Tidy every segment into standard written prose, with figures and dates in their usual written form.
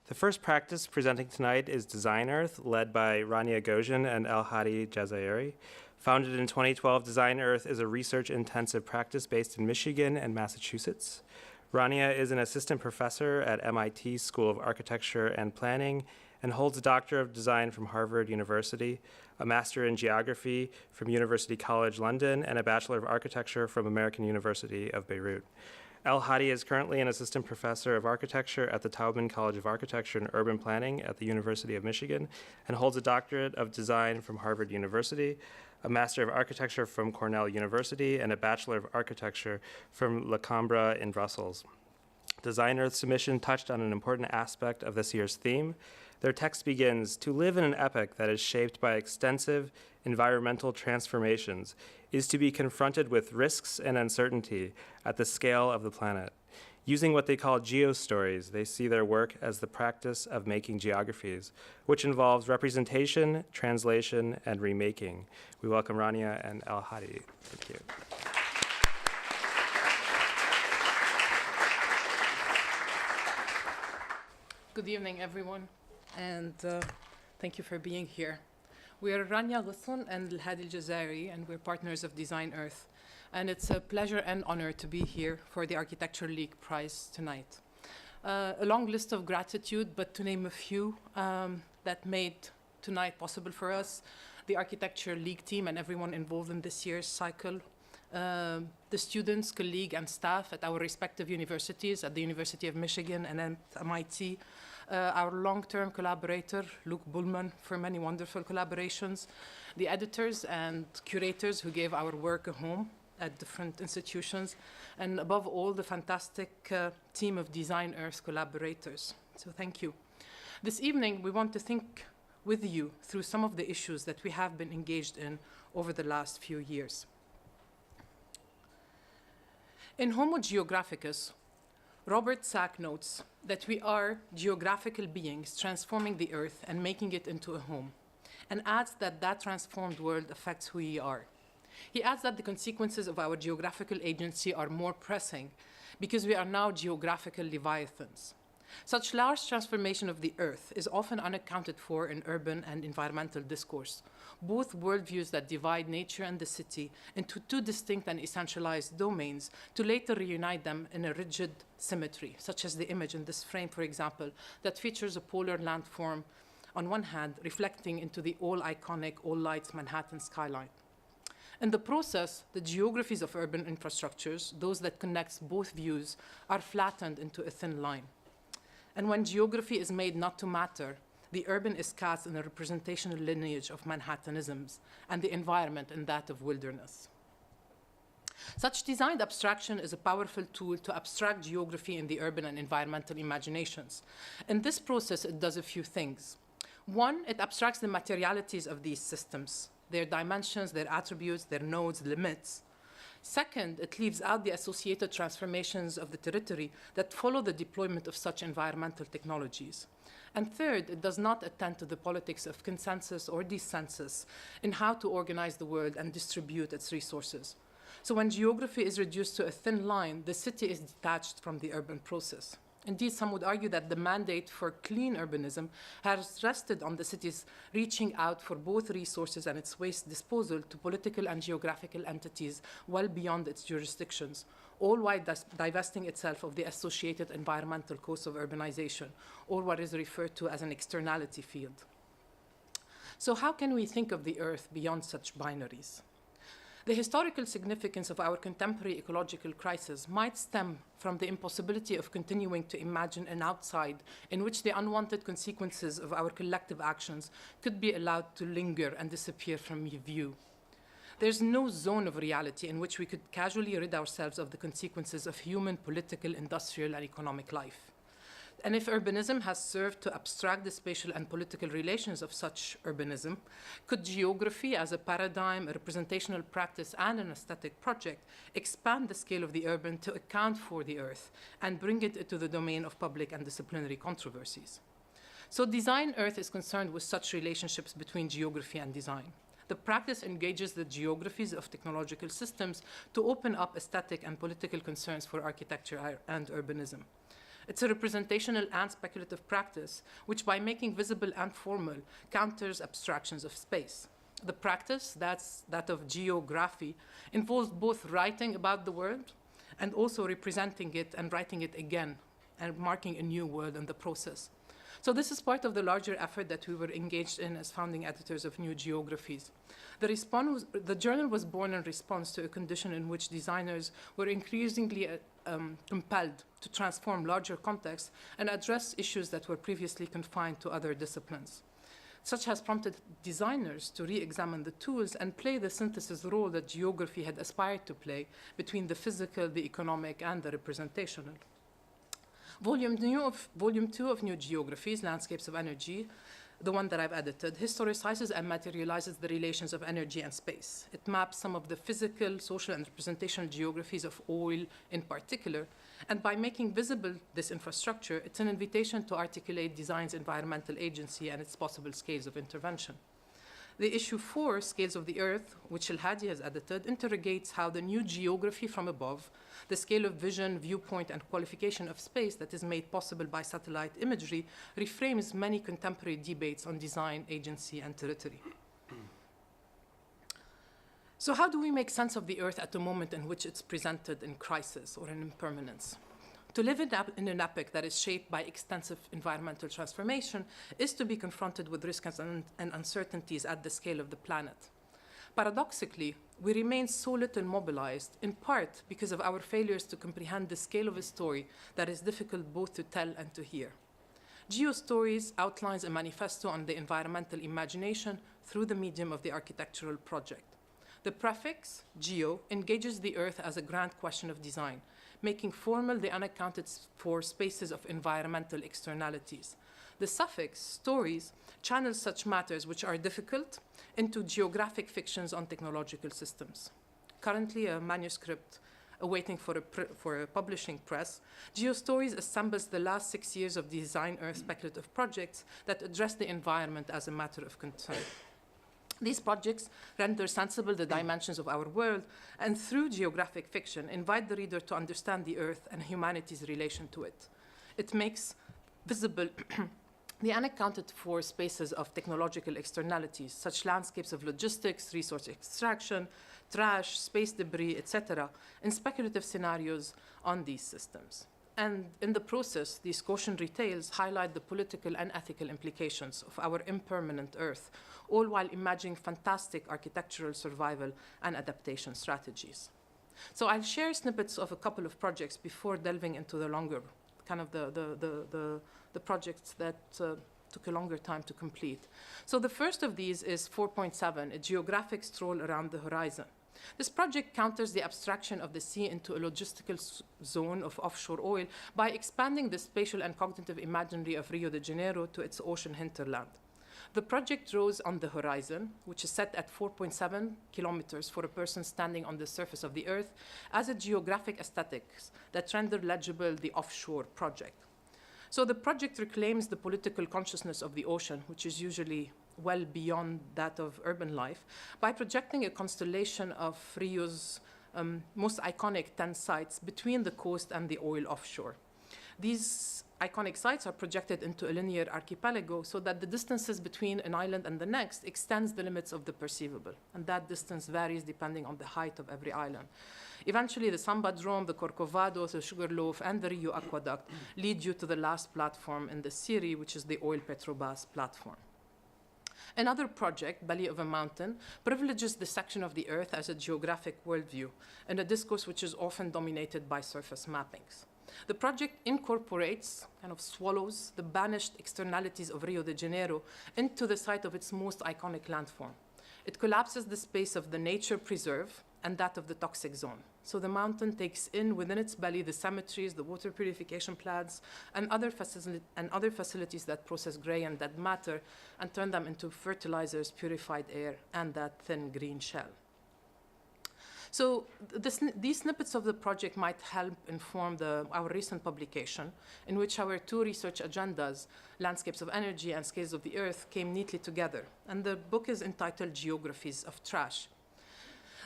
The first practice presenting tonight is Design Earth, led by Rania Ghosn and Hadi Jazairy. Founded in 2012, Design Earth is a research-intensive practice based in Michigan and Massachusetts. Rania is an assistant professor at MIT School of Architecture and Planning and holds a Doctor of Design from Harvard University, a Master in Geography from University College London, and a Bachelor of Architecture from American University of Beirut. Hadi is currently an assistant professor of architecture at the Taubman College of Architecture and Urban Planning at the University of Michigan and holds a doctorate of design from Harvard University, a Master of Architecture from Cornell University, and a Bachelor of Architecture from La Cambra in Brussels. Design Earth's submission touched on an important aspect of this year's theme. Their text begins, "To live in an epoch that is shaped by extensive environmental transformations is to be confronted with risks and uncertainty at the scale of the planet. Using what they call Geostories, they see their work as the practice of making geographies, which involves representation, translation, and remaking." We welcome Rania and Hadi. Thank you. Good evening, everyone, and thank you for being here. We are Rania Ghosn and Hadi Jazairy, and we're partners of Design Earth. And it's a pleasure and honor to be here for the Architecture League Prize tonight. A long list of gratitude, but to name a few that made tonight possible for us: the Architecture League team and everyone involved in this year's cycle, the students, colleagues, and staff at our respective universities, at the University of Michigan and at MIT, our long-term collaborator, Luke Bullman, for many wonderful collaborations, the editors and curators who gave our work a home at different institutions, and above all, the fantastic team of Design Earth collaborators. So thank you. This evening, we want to think with you through some of the issues that we have been engaged in over the last few years. In Homo Geographicus, Robert Sack notes that we are geographical beings transforming the earth and making it into a home, and adds that that transformed world affects who we are. He adds that the consequences of our geographical agency are more pressing because we are now geographical leviathans. Such large transformation of the earth is often unaccounted for in urban and environmental discourse, both worldviews that divide nature and the city into two distinct and essentialized domains to later reunite them in a rigid symmetry, such as the image in this frame, for example, that features a polar landform on one hand reflecting into the all-iconic, all-lights Manhattan skyline. In the process, the geographies of urban infrastructures, those that connect both views, are flattened into a thin line. And when geography is made not to matter, the urban is cast in a representational lineage of Manhattanisms, and the environment in that of wilderness. Such designed abstraction is a powerful tool to abstract geography in the urban and environmental imaginations. In this process, it does a few things. One, it abstracts the materialities of these systems, their dimensions, their attributes, their nodes, limits. Second, it leaves out the associated transformations of the territory that follow the deployment of such environmental technologies. And third, it does not attend to the politics of consensus or dissensus in how to organize the world and distribute its resources. So when geography is reduced to a thin line, the city is detached from the urban process. Indeed, some would argue that the mandate for clean urbanism has rested on the cities reaching out for both resources and its waste disposal to political and geographical entities well beyond its jurisdictions, all while divesting itself of the associated environmental costs of urbanization, or what is referred to as an externality field. So how can we think of the earth beyond such binaries? The historical significance of our contemporary ecological crisis might stem from the impossibility of continuing to imagine an outside in which the unwanted consequences of our collective actions could be allowed to linger and disappear from view. There's no zone of reality in which we could casually rid ourselves of the consequences of human, political, industrial, and economic life. And if urbanism has served to abstract the spatial and political relations of such urbanism, could geography as a paradigm, a representational practice, and an aesthetic project expand the scale of the urban to account for the earth and bring it into the domain of public and disciplinary controversies? So Design Earth is concerned with such relationships between geography and design. The practice engages the geographies of technological systems to open up aesthetic and political concerns for architecture and urbanism. It's a representational and speculative practice, which by making visible and formal, counters abstractions of space. The practice, that's that of geography, involves both writing about the world and also representing it and writing it again and marking a new world in the process. So this is part of the larger effort that we were engaged in as founding editors of New Geographies. The journal was born in response to a condition in which designers were increasingly compelled to transform larger contexts and address issues that were previously confined to other disciplines. Such has prompted designers to re-examine the tools and play the synthesis role that geography had aspired to play between the physical, the economic, and the representational. Volume 2 of New Geographies, Landscapes of Energy, the one that I've edited, historicizes and materializes the relations of energy and space. It maps some of the physical, social, and representational geographies of oil in particular, and by making visible this infrastructure, it's an invitation to articulate design's environmental agency and its possible scales of intervention. The issue 4, Scales of the Earth, which Hadi has edited, interrogates how the new geography from above, the scale of vision, viewpoint, and qualification of space that is made possible by satellite imagery, reframes many contemporary debates on design, agency, and territory. So how do we make sense of the Earth at a moment in which it's presented in crisis or in impermanence? To live in an epoch that is shaped by extensive environmental transformation is to be confronted with risks and uncertainties at the scale of the planet. Paradoxically, we remain so little mobilized, in part because of our failures to comprehend the scale of a story that is difficult both to tell and to hear. Geostories outlines a manifesto on the environmental imagination through the medium of the architectural project. The prefix, geo, engages the Earth as a grand question of design, making formal the unaccounted for spaces of environmental externalities. The suffix, stories, channels such matters which are difficult into geographic fictions on technological systems. Currently, a manuscript awaiting for a publishing press, Geostories assembles the last 6 years of Design Earth speculative projects that address the environment as a matter of concern. These projects render sensible the dimensions of our world and through geographic fiction invite the reader to understand the Earth and humanity's relation to it. It makes visible the unaccounted for spaces of technological externalities, such landscapes of logistics, resource extraction, trash, space debris, etc., in speculative scenarios on these systems. And in the process, these cautionary tales highlight the political and ethical implications of our impermanent Earth, all while imagining fantastic architectural survival and adaptation strategies. So I'll share snippets of a couple of projects before delving into the longer, kind of the projects that took a longer time to complete. So the first of these is 4.7, a geographic stroll around the horizon. This project counters the abstraction of the sea into a logistical zone of offshore oil by expanding the spatial and cognitive imaginary of Rio de Janeiro to its ocean hinterland. The project draws on the horizon, which is set at 4.7 kilometers for a person standing on the surface of the Earth, as a geographic aesthetics that render legible the offshore project. So the project reclaims the political consciousness of the ocean, which is usually well beyond that of urban life, by projecting a constellation of Rio's most iconic 10 sites between the coast and the oil offshore. These iconic sites are projected into a linear archipelago so that the distances between an island and the next extends the limits of the perceivable, and that distance varies depending on the height of every island. Eventually, the Sambadrome, the Corcovado, the Sugarloaf, and the Rio Aqueduct lead you to the last platform in the series, which is the Oil Petrobras platform. Another project, Belly of a Mountain, privileges the section of the Earth as a geographic worldview in a discourse which is often dominated by surface mappings. The project incorporates, kind of swallows, the banished externalities of Rio de Janeiro into the site of its most iconic landform. It collapses the space of the nature preserve and that of the toxic zone. So the mountain takes in within its belly the cemeteries, the water purification plants, and other facilities that process gray and dead matter and turn them into fertilizers, purified air, and that thin green shell. So these snippets of the project might help inform our recent publication, in which our two research agendas, Landscapes of Energy and Scales of the Earth, came neatly together. And the book is entitled Geographies of Trash.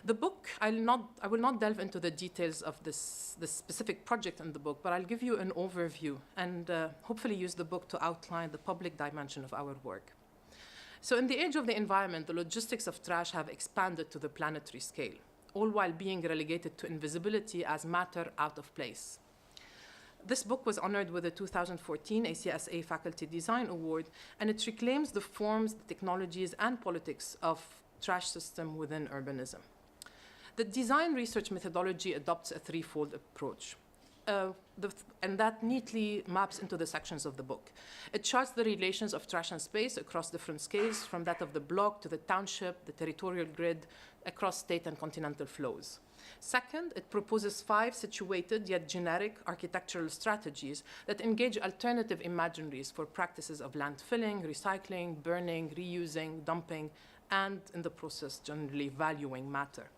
The book, I will not delve into the details of this specific project in the book, but I'll give you an overview and hopefully use the book to outline the public dimension of our work. So in the age of the environment, the logistics of trash have expanded to the planetary scale, all while being relegated to invisibility as matter out of place. This book was honored with the 2014 ACSA Faculty Design Award, and it reclaims the forms, the technologies, and politics of trash system within urbanism. The design research methodology adopts a threefold approach, and that neatly maps into the sections of the book. It charts the relations of trash and space across different scales, from that of the block to the township, the territorial grid, across state and continental flows. Second, it proposes 5 situated yet generic architectural strategies that engage alternative imaginaries for practices of landfilling, recycling, burning, reusing, dumping, and in the process generally valuing matter.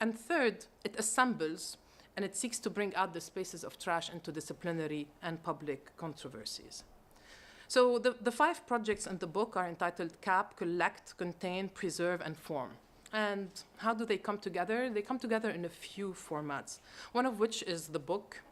And third, it assembles and it seeks to bring out the spaces of trash into disciplinary and public controversies. So the 5 projects in the book are entitled CAP, Collect, Contain, Preserve, and Form. And how do they come together? They come together in a few formats, one of which is the book.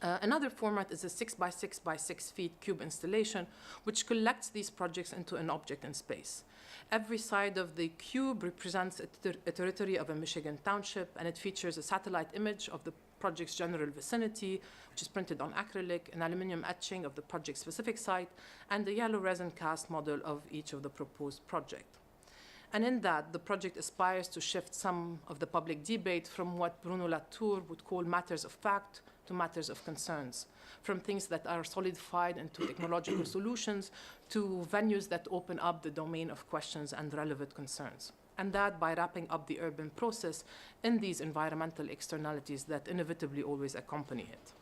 Another format is a 6 by 6 by 6 feet cube installation, which collects these projects into an object in space. Every side of the cube represents a territory of a Michigan township, and it features a satellite image of the project's general vicinity, which is printed on acrylic, an aluminum etching of the project's specific site, and a yellow resin cast model of each of the proposed project. And in that, the project aspires to shift some of the public debate from what Bruno Latour would call matters of fact to matters of concerns, from things that are solidified into technological solutions to venues that open up the domain of questions and relevant concerns. And that by wrapping up the urban process in these environmental externalities that inevitably always accompany it.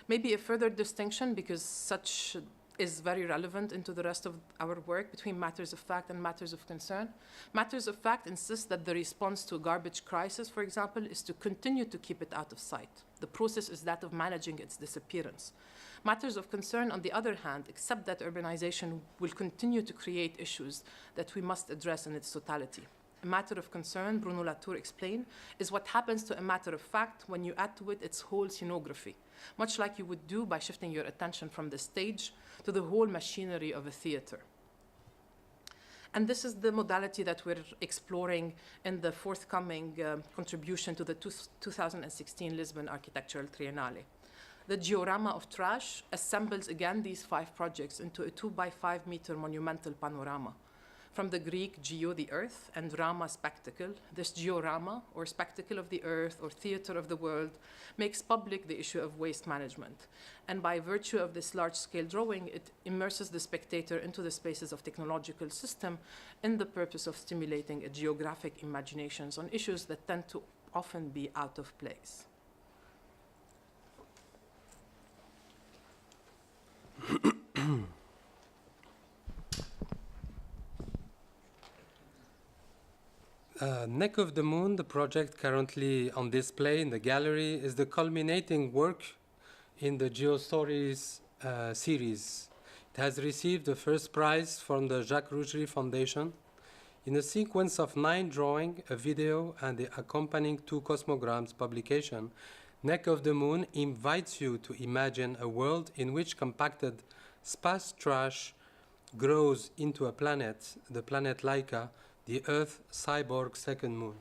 Maybe a further distinction, because such is very relevant into the rest of our work, between matters of fact and matters of concern. Matters of fact insist that the response to a garbage crisis, for example, is to continue to keep it out of sight. The process is that of managing its disappearance. Matters of concern, on the other hand, accept that urbanization will continue to create issues that we must address in its totality. A matter of concern, Bruno Latour explained, is what happens to a matter of fact when you add to it its whole scenography, much like you would do by shifting your attention from the stage to the whole machinery of a theater. And this is the modality that we're exploring in the forthcoming contribution to the 2016 Lisbon Architectural Triennale. The Georama of Trash assembles again these 5 projects into a 2 by 5 meter monumental panorama. From the Greek geo, the earth, and rama, spectacle, this georama, or spectacle of the earth, or theater of the world, makes public the issue of waste management. And by virtue of this large-scale drawing, it immerses the spectator into the spaces of technological system in the purpose of stimulating a geographic imaginations on issues that tend to often be out of place. Neck of the Moon, the project currently on display in the gallery, is the culminating work in the Geostories series. It has received the first prize from the Jacques Rougerie Foundation. In a sequence of 9 drawings, a video, and the accompanying 2 cosmograms publication, Neck of the Moon invites you to imagine a world in which compacted space trash grows into a planet, the planet Laika, the Earth cyborg second moon.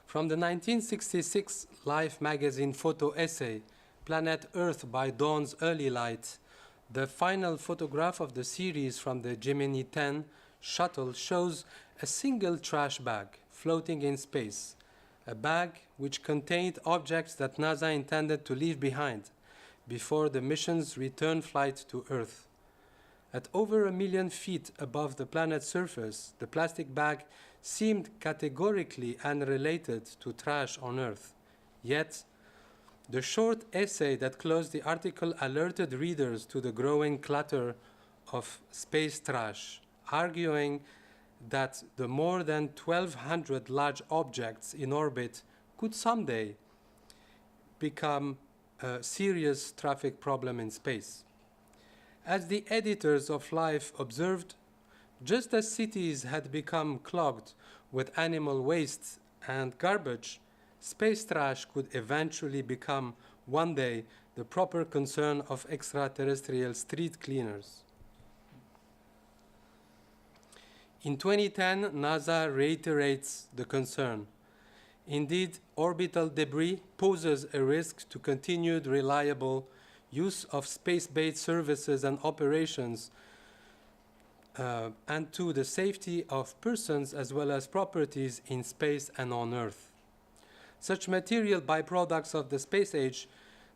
From the 1966 Life magazine photo essay, Planet Earth by Dawn's Early Light, the final photograph of the series from the Gemini 10 shuttle shows a single trash bag floating in space, a bag which contained objects that NASA intended to leave behind before the mission's return flight to Earth. At over 1 million feet above the planet's surface, the plastic bag seemed categorically unrelated to trash on Earth. Yet, the short essay that closed the article alerted readers to the growing clutter of space trash, arguing that the more than 1,200 large objects in orbit could someday become a serious traffic problem in space. As the editors of Life observed, Just as cities had become clogged with animal waste and garbage, space trash could eventually become, one day, the proper concern of extraterrestrial street cleaners. In 2010, NASA reiterates the concern. Indeed, orbital debris poses a risk to continued reliable use of space-based services and operations, and to the safety of persons as well as properties in space and on Earth. Such material byproducts of the space age,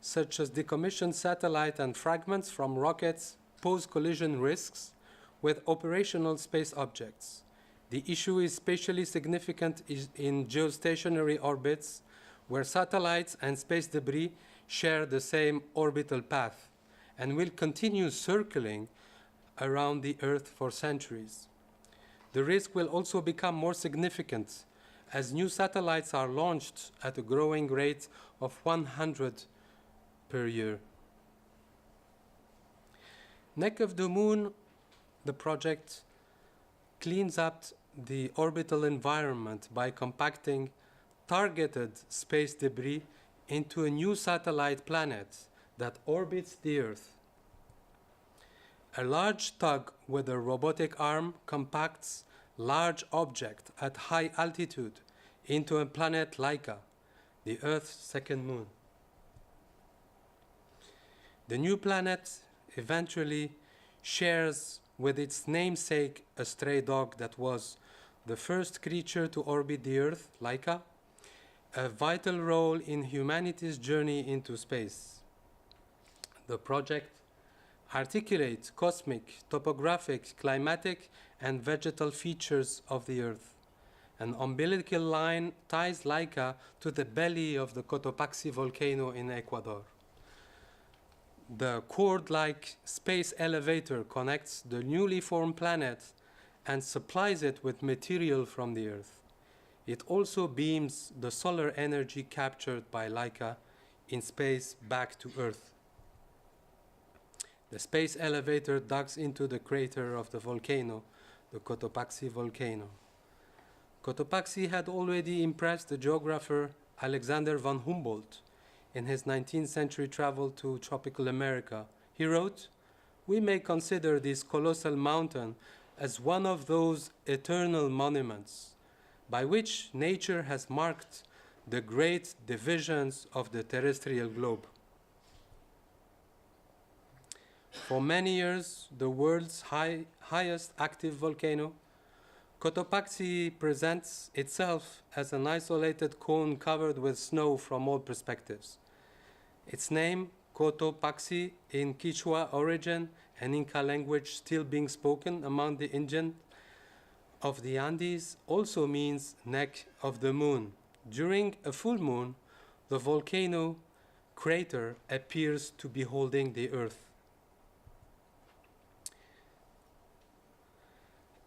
such as decommissioned satellite and fragments from rockets, pose collision risks with operational space objects. The issue is spatially significant in geostationary orbits, where satellites and space debris share the same orbital path and will continue circling around the Earth for centuries. The risk will also become more significant as new satellites are launched at a growing rate of 100 per year. Neck of the Moon, the project, cleans up the orbital environment by compacting targeted space debris into a new satellite planet that orbits the Earth. A large tug with a robotic arm compacts large object at high altitude into a planet Laika, the Earth's second moon. The new planet eventually shares with its namesake a stray dog that was the first creature to orbit the Earth, Laika, a vital role in humanity's journey into space. The project articulates cosmic, topographic, climatic, and vegetal features of the Earth. An umbilical line ties Laika to the belly of the Cotopaxi volcano in Ecuador. The cord-like space elevator connects the newly formed planet and supplies it with material from the Earth. It also beams the solar energy captured by Laika in space back to Earth. The space elevator digs into the crater of the volcano, the Cotopaxi volcano. Cotopaxi had already impressed the geographer Alexander von Humboldt in his 19th century travel to tropical America. He wrote, "We may consider this colossal mountain as one of those eternal monuments by which nature has marked the great divisions of the terrestrial globe." For many years, the world's highest active volcano, Cotopaxi presents itself as an isolated cone covered with snow from all perspectives. Its name, Cotopaxi, in Quechua origin and Inca language still being spoken among the Indians of the Andes, also means neck of the moon. During a full moon, the volcano crater appears to be holding the Earth.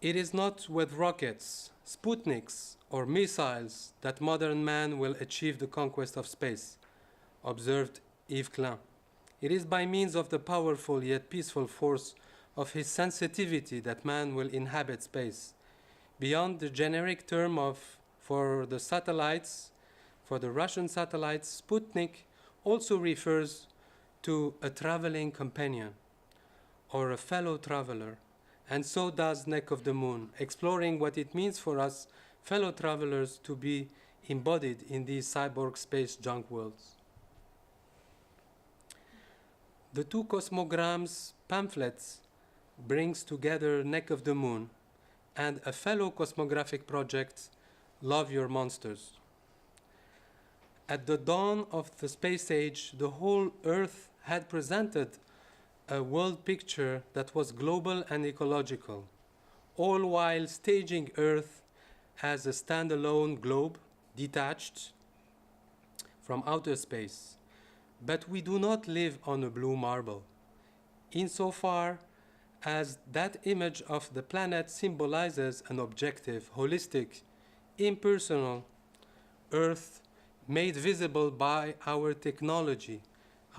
It is not with rockets, Sputniks, or missiles that modern man will achieve the conquest of space, observed Yves Klein. It is by means of the powerful yet peaceful force of his sensitivity that man will inhabit space. Beyond the generic term for the satellites, for the Russian satellites, Sputnik also refers to a traveling companion or a fellow traveler. And so does Neck of the Moon, exploring what it means for us fellow travelers to be embodied in these cyborg space junk worlds. The two cosmograms pamphlets brings together Neck of the Moon and a fellow cosmographic project, Love Your Monsters. At the dawn of the space age, the whole Earth had presented a world picture that was global and ecological, all while staging Earth as a standalone globe detached from outer space. But we do not live on a blue marble, insofar as that image of the planet symbolizes an objective, holistic, impersonal Earth made visible by our technology,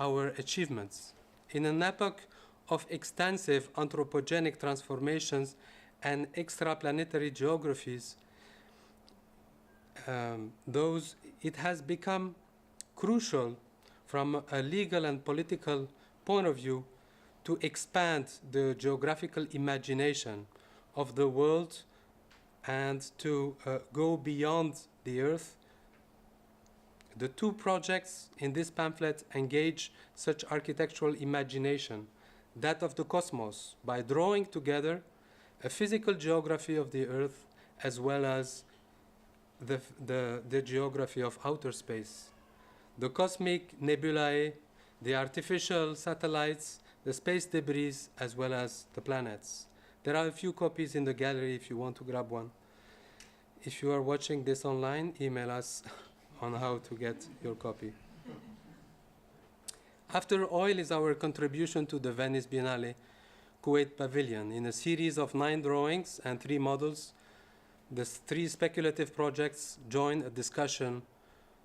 our achievements. In an epoch of extensive anthropogenic transformations and extraplanetary geographies, it has become crucial from a legal and political point of view to expand the geographical imagination of the world and to go beyond the Earth. The two projects in this pamphlet engage such architectural imagination, that of the cosmos, by drawing together a physical geography of the Earth as well as the geography of outer space. The cosmic nebulae, the artificial satellites, the space debris, as well as the planets. There are a few copies in the gallery if you want to grab one. If you are watching this online, email us on how to get your copy. After Oil is our contribution to the Venice Biennale Kuwait Pavilion. In a series of 9 drawings and 3 models, the 3 speculative projects join a discussion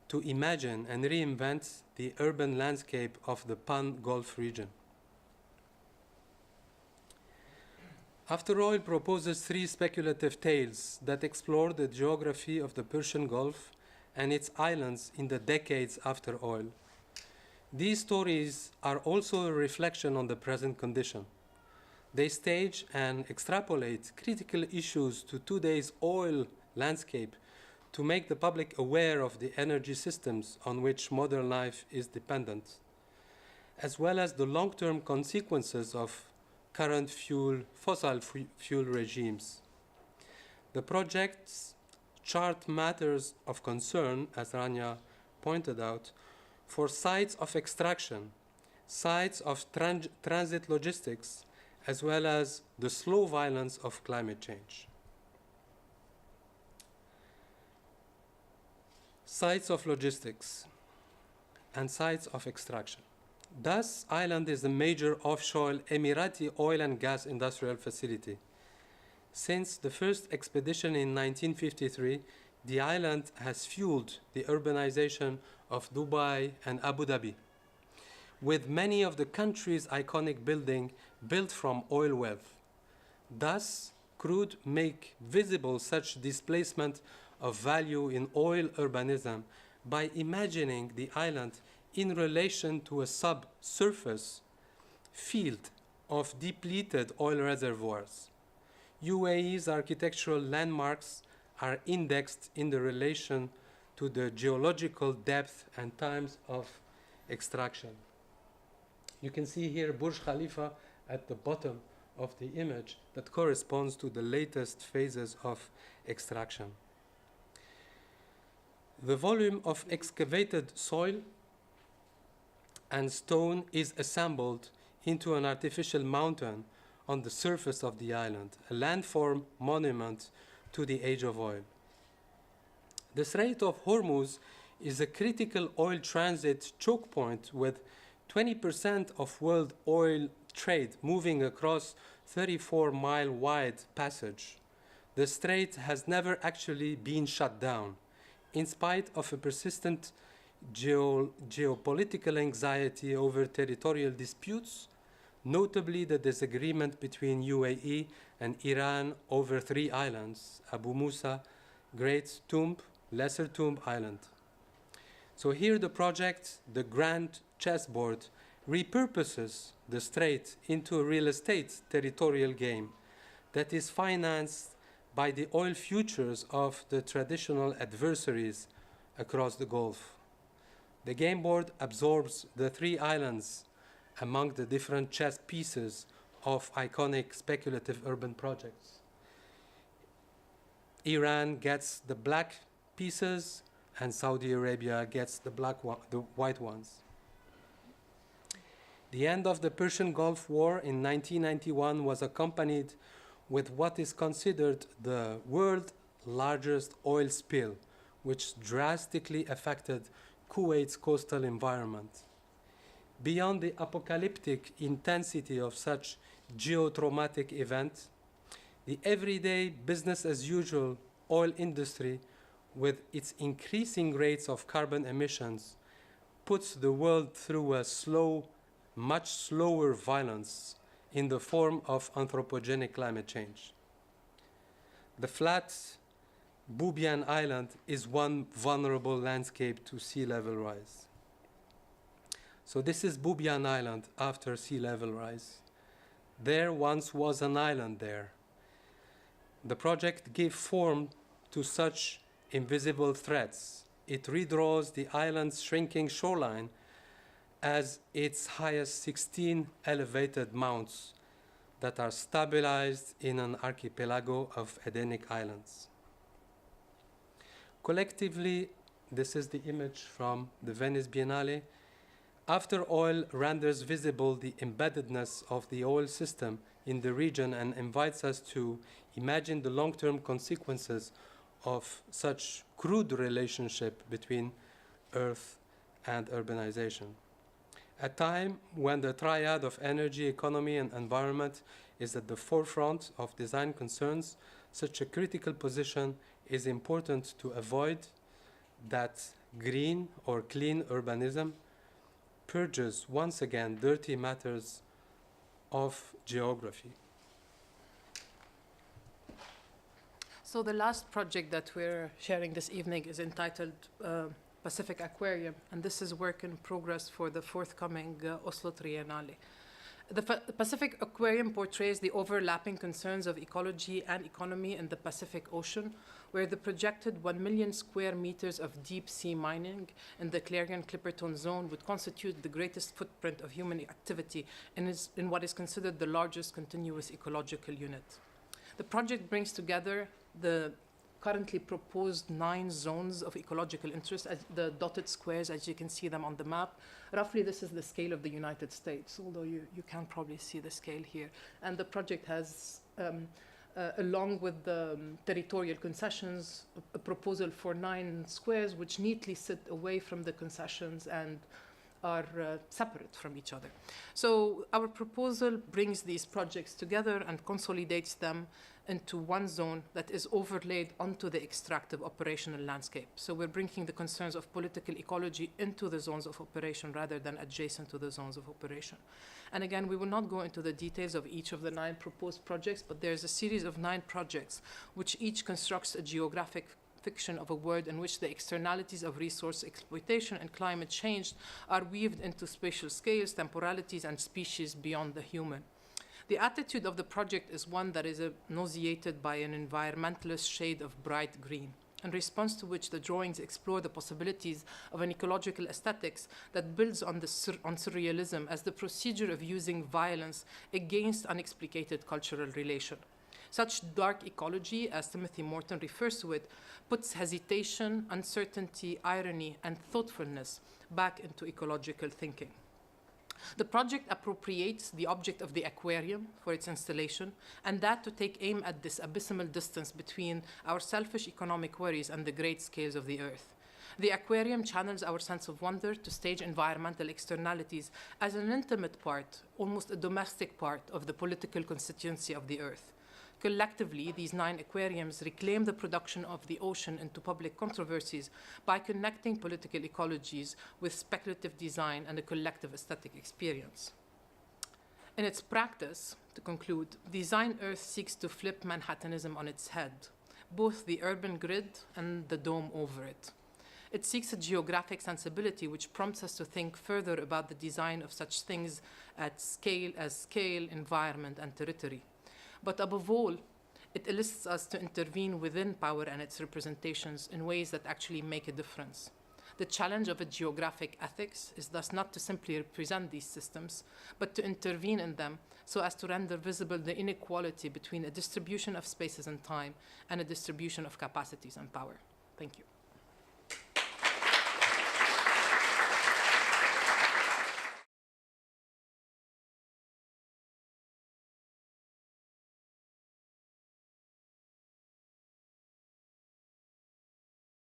to imagine and reinvent the urban landscape of the Pan-Gulf region. After Oil proposes 3 speculative tales that explore the geography of the Persian Gulf and its islands in the decades after Oil. These stories are also a reflection on the present condition. They stage and extrapolate critical issues to today's oil landscape to make the public aware of the energy systems on which modern life is dependent, as well as the long-term consequences of current fossil fuel regimes. The projects chart matters of concern, as Rania pointed out, for sites of extraction, sites of transit logistics, as well as the slow violence of climate change. Sites of logistics and sites of extraction. Das Island is a major offshore Emirati oil and gas industrial facility. Since the first expedition in 1953, the island has fueled the urbanization of Dubai and Abu Dhabi, with many of the country's iconic buildings built from oil wealth. Thus, crude make visible such displacement of value in oil urbanism by imagining the island in relation to a subsurface field of depleted oil reservoirs. UAE's architectural landmarks are indexed in the relation to the geological depth and times of extraction. You can see here Burj Khalifa at the bottom of the image that corresponds to the latest phases of extraction. The volume of excavated soil and stone is assembled into an artificial mountain on the surface of the island, a landform monument to the age of oil. The Strait of Hormuz is a critical oil transit choke point with 20% of world oil trade moving across 34-mile wide passage. The strait has never actually been shut down, in spite of a persistent geopolitical anxiety over territorial disputes, notably the disagreement between UAE and Iran over 3 islands, Abu Musa, Great Tomb, Lesser Tomb Island. So here the project, the Grand Chessboard, repurposes the strait into a real estate territorial game that is financed by the oil futures of the traditional adversaries across the Gulf. The game board absorbs the 3 islands among the different chess pieces of iconic speculative urban projects. Iran gets the black pieces and Saudi Arabia gets the white ones. The end of the Persian Gulf War in 1991 was accompanied with what is considered the world's largest oil spill, which drastically affected Kuwait's coastal environment. Beyond the apocalyptic intensity of such geotraumatic events, the everyday business as usual oil industry, with its increasing rates of carbon emissions, puts the world through a much slower violence in the form of anthropogenic climate change. The flat Boubian Island is one vulnerable landscape to sea level rise. So this is Boubian Island after sea level rise. There once was an island there. The project gave form to such invisible threats. It redraws the island's shrinking shoreline as its highest 16 elevated mounts that are stabilized in an archipelago of Edenic islands. Collectively, this is the image from the Venice Biennale. After oil renders visible the embeddedness of the oil system in the region and invites us to imagine the long-term consequences of such crude relationship between Earth and urbanization. A time when the triad of energy, economy, and environment is at the forefront of design concerns, such a critical position is important to avoid that green or clean urbanism purges once again dirty matters of geography. So the last project that we're sharing this evening is entitled Pacific Aquarium, and this is work in progress for the forthcoming Oslo Triennale. The Pacific Aquarium portrays the overlapping concerns of ecology and economy in the Pacific Ocean, where the projected 1 million square meters of deep sea mining in the Clarion-Clipperton zone would constitute the greatest footprint of human activity in what is considered the largest continuous ecological unit. The project brings together the currently proposed 9 zones of ecological interest, as the dotted squares as you can see them on the map. Roughly, this is the scale of the United States, although you can probably see the scale here. And the project has, along with the territorial concessions, a proposal for 9 squares which neatly sit away from the concessions and are separate from each other. So our proposal brings these projects together and consolidates them into one zone that is overlaid onto the extractive operational landscape. So we're bringing the concerns of political ecology into the zones of operation rather than adjacent to the zones of operation. And again, we will not go into the details of each of the 9 proposed projects, but there's a series of 9 projects which each constructs a geographic fiction of a world in which the externalities of resource exploitation and climate change are weaved into spatial scales, temporalities, and species beyond the human. The attitude of the project is one that is nauseated by an environmentalist shade of bright green, in response to which the drawings explore the possibilities of an ecological aesthetics that builds on surrealism as the procedure of using violence against unexplicated cultural relation. Such dark ecology, as Timothy Morton refers to it, puts hesitation, uncertainty, irony, and thoughtfulness back into ecological thinking. The project appropriates the object of the aquarium for its installation, and that to take aim at this abysmal distance between our selfish economic worries and the great scales of the earth. The aquarium channels our sense of wonder to stage environmental externalities as an intimate part, almost a domestic part, of the political constituency of the earth. Collectively, these 9 aquariums reclaim the production of the ocean into public controversies by connecting political ecologies with speculative design and a collective aesthetic experience. In its practice, to conclude, Design Earth seeks to flip Manhattanism on its head, both the urban grid and the dome over it. It seeks a geographic sensibility which prompts us to think further about the design of such things as scale, environment, and territory. But above all, it elicits us to intervene within power and its representations in ways that actually make a difference. The challenge of a geographic ethics is thus not to simply represent these systems, but to intervene in them so as to render visible the inequality between a distribution of spaces and time and a distribution of capacities and power. Thank you.